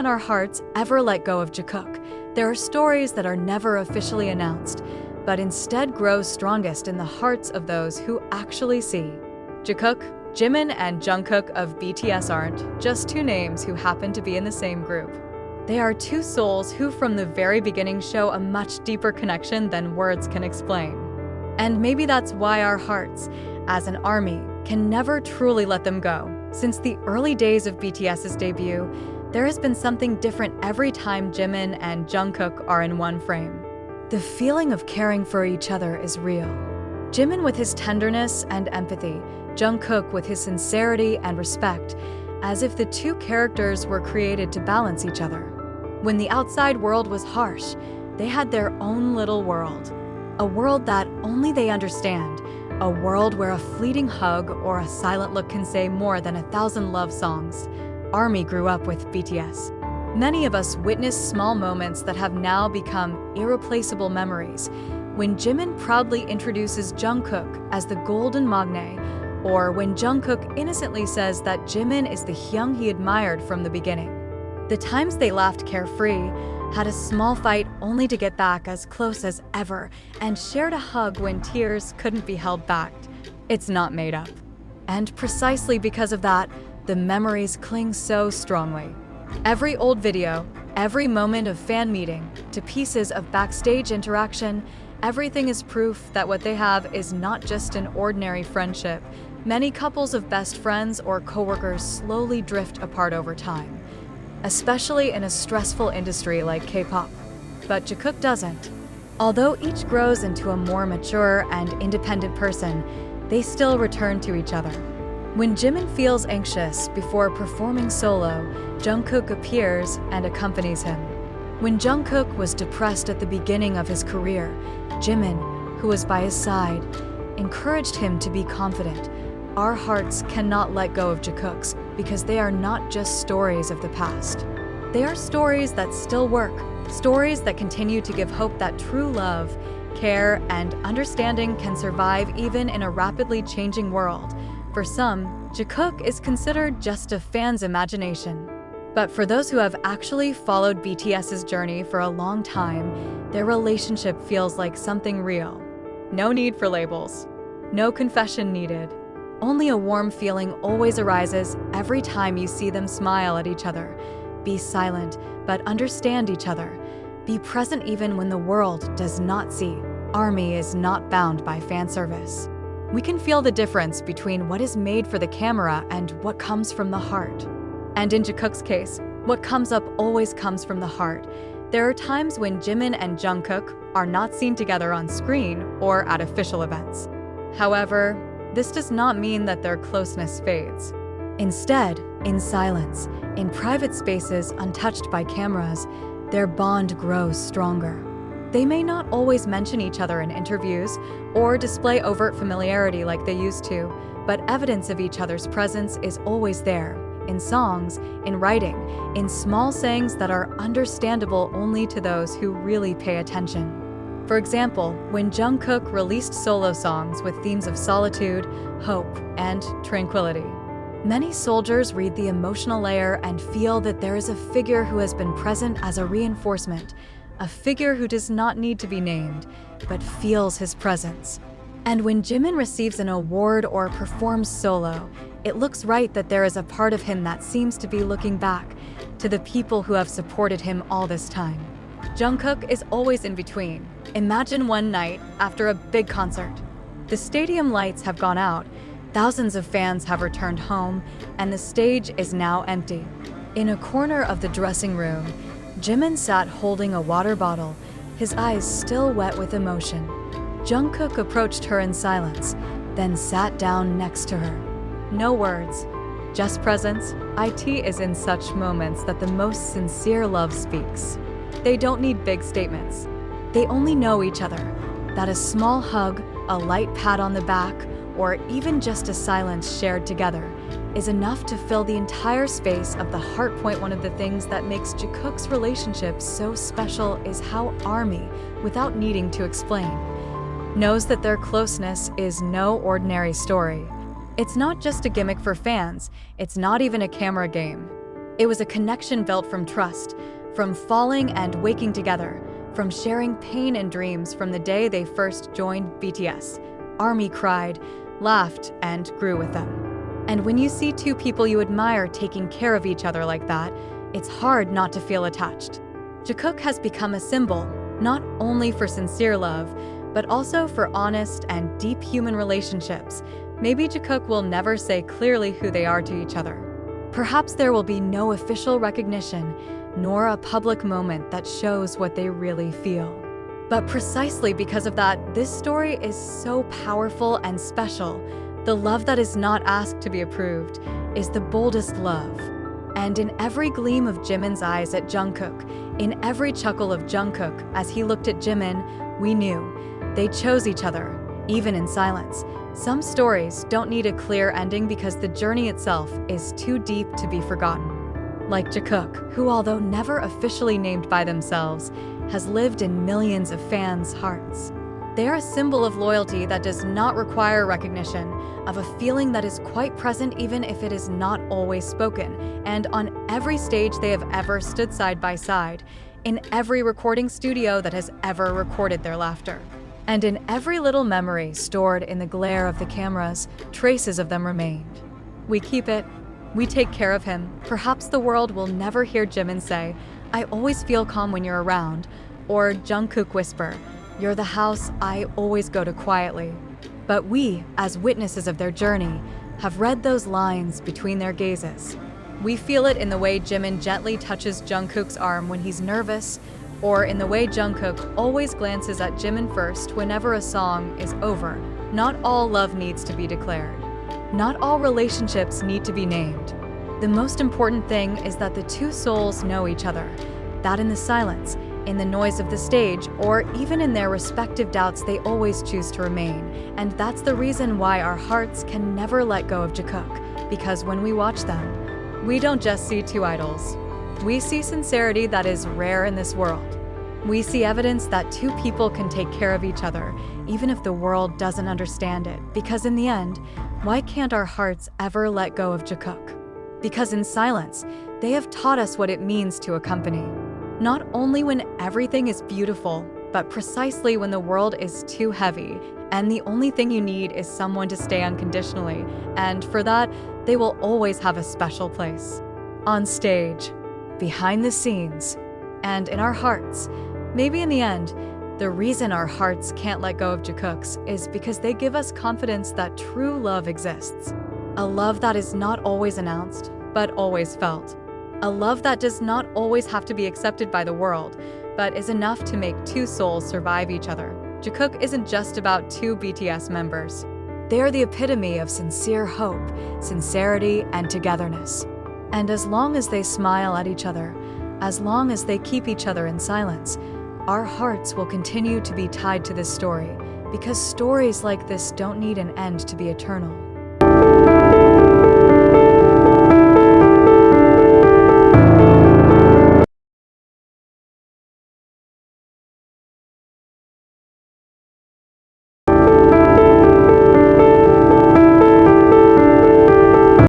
can our hearts ever let go of Jikook? There are stories that are never officially announced, but instead grow strongest in the hearts of those who actually see. Jikook, Jimin, and Jungkook of BTS aren't just two names who happen to be in the same group. They are two souls who from the very beginning show a much deeper connection than words can explain. And maybe that's why our hearts, as an army, can never truly let them go. Since the early days of BTS's debut, there has been something different every time Jimin and Jungkook are in one frame. The feeling of caring for each other is real. Jimin with his tenderness and empathy, Jungkook with his sincerity and respect, as if the two characters were created to balance each other. When the outside world was harsh, they had their own little world. A world that only they understand. A world where a fleeting hug or a silent look can say more than 1,000 love songs. ARMY grew up with BTS. Many of us witnessed small moments that have now become irreplaceable memories. When Jimin proudly introduces Jungkook as the golden magne, or when Jungkook innocently says that Jimin is the Hyung he admired from the beginning. The times they laughed carefree, had a small fight only to get back as close as ever, and shared a hug when tears couldn't be held back. It's not made up. And precisely because of that, the memories cling so strongly. Every old video, every moment of fan meeting, to pieces of backstage interaction, everything is proof that what they have is not just an ordinary friendship. Many couples of best friends or coworkers slowly drift apart over time, especially in a stressful industry like K-pop. But Jikook doesn't. Although each grows into a more mature and independent person, they still return to each other. When Jimin feels anxious before performing solo, Jungkook appears and accompanies him. When Jungkook was depressed at the beginning of his career, Jimin, who was by his side, encouraged him to be confident. Our hearts cannot let go of Jikook's because they are not just stories of the past. They are stories that still work, stories that continue to give hope that true love, care, and understanding can survive even in a rapidly changing world. For some, Jikook is considered just a fan's imagination. But for those who have actually followed BTS's journey for a long time, their relationship feels like something real. No need for labels. No confession needed. Only a warm feeling always arises every time you see them smile at each other. Be silent, but understand each other. Be present even when the world does not see. ARMY is not bound by fan service. We can feel the difference between what is made for the camera and what comes from the heart. And in Jikook's case, what comes up always comes from the heart. There are times when Jimin and Jungkook are not seen together on screen or at official events. However, this does not mean that their closeness fades. Instead, in silence, in private spaces untouched by cameras, their bond grows stronger. They may not always mention each other in interviews or display overt familiarity like they used to, but evidence of each other's presence is always there, in songs, in writing, in small sayings that are understandable only to those who really pay attention. For example, when Jungkook released solo songs with themes of solitude, hope, and tranquility, many soldiers read the emotional layer and feel that there is a figure who has been present as a reinforcement, a figure who does not need to be named, but feels his presence. And when Jimin receives an award or performs solo, it looks right that there is a part of him that seems to be looking back to the people who have supported him all this time. Jungkook is always in between. Imagine one night after a big concert. The stadium lights have gone out, thousands of fans have returned home, and the stage is now empty. In a corner of the dressing room, Jimin sat holding a water bottle, his eyes still wet with emotion. Jungkook approached her in silence, then sat down next to her. No words, just presence. IT is in such moments that the most sincere love speaks. They don't need big statements. They only know each other, that a small hug, a light pat on the back, or even just a silence shared together is enough to fill the entire space of the heart point. One of the things that makes Jikook's relationship so special is how ARMY, without needing to explain, knows that their closeness is no ordinary story. It's not just a gimmick for fans, it's not even a camera game. It was a connection built from trust, from falling and waking together, from sharing pain and dreams from the day they first joined BTS. ARMY cried, laughed, and grew with them. And when you see two people you admire taking care of each other like that, it's hard not to feel attached. Jikook has become a symbol, not only for sincere love, but also for honest and deep human relationships. Maybe Jikook will never say clearly who they are to each other. Perhaps there will be no official recognition, nor a public moment that shows what they really feel. But precisely because of that, this story is so powerful and special. The love that is not asked to be approved is the boldest love. And in every gleam of Jimin's eyes at Jungkook, in every chuckle of Jungkook as he looked at Jimin, we knew they chose each other, even in silence. Some stories don't need a clear ending because the journey itself is too deep to be forgotten. Like Jikook, who although never officially named by themselves, has lived in millions of fans' hearts. They are a symbol of loyalty that does not require recognition, of a feeling that is quite present even if it is not always spoken, and on every stage they have ever stood side by side, in every recording studio that has ever recorded their laughter. And in every little memory stored in the glare of the cameras, traces of them remained. We keep it, we take care of him. Perhaps the world will never hear Jimin say, "I always feel calm when you're around," or Jungkook whisper, "You're the house I always go to quietly." But we, as witnesses of their journey, have read those lines between their gazes. We feel it in the way Jimin gently touches Jungkook's arm when he's nervous, or in the way Jungkook always glances at Jimin first whenever a song is over. Not all love needs to be declared. Not all relationships need to be named. The most important thing is that the two souls know each other, that in the silence, in the noise of the stage, or even in their respective doubts, they always choose to remain. And that's the reason why our hearts can never let go of Jikook, because when we watch them, we don't just see two idols. We see sincerity that is rare in this world. We see evidence that two people can take care of each other, even if the world doesn't understand it. Because in the end, why can't our hearts ever let go of Jikook? Because in silence, they have taught us what it means to accompany. Not only when everything is beautiful, but precisely when the world is too heavy, and the only thing you need is someone to stay unconditionally, and for that, they will always have a special place. On stage, behind the scenes, and in our hearts. Maybe in the end, the reason our hearts can't let go of Jikook's is because they give us confidence that true love exists. A love that is not always announced, but always felt. A love that does not always have to be accepted by the world, but is enough to make two souls survive each other. Jikook isn't just about two BTS members. They are the epitome of sincere hope, sincerity, and togetherness. And as long as they smile at each other, as long as they keep each other in silence, our hearts will continue to be tied to this story, because stories like this don't need an end to be eternal.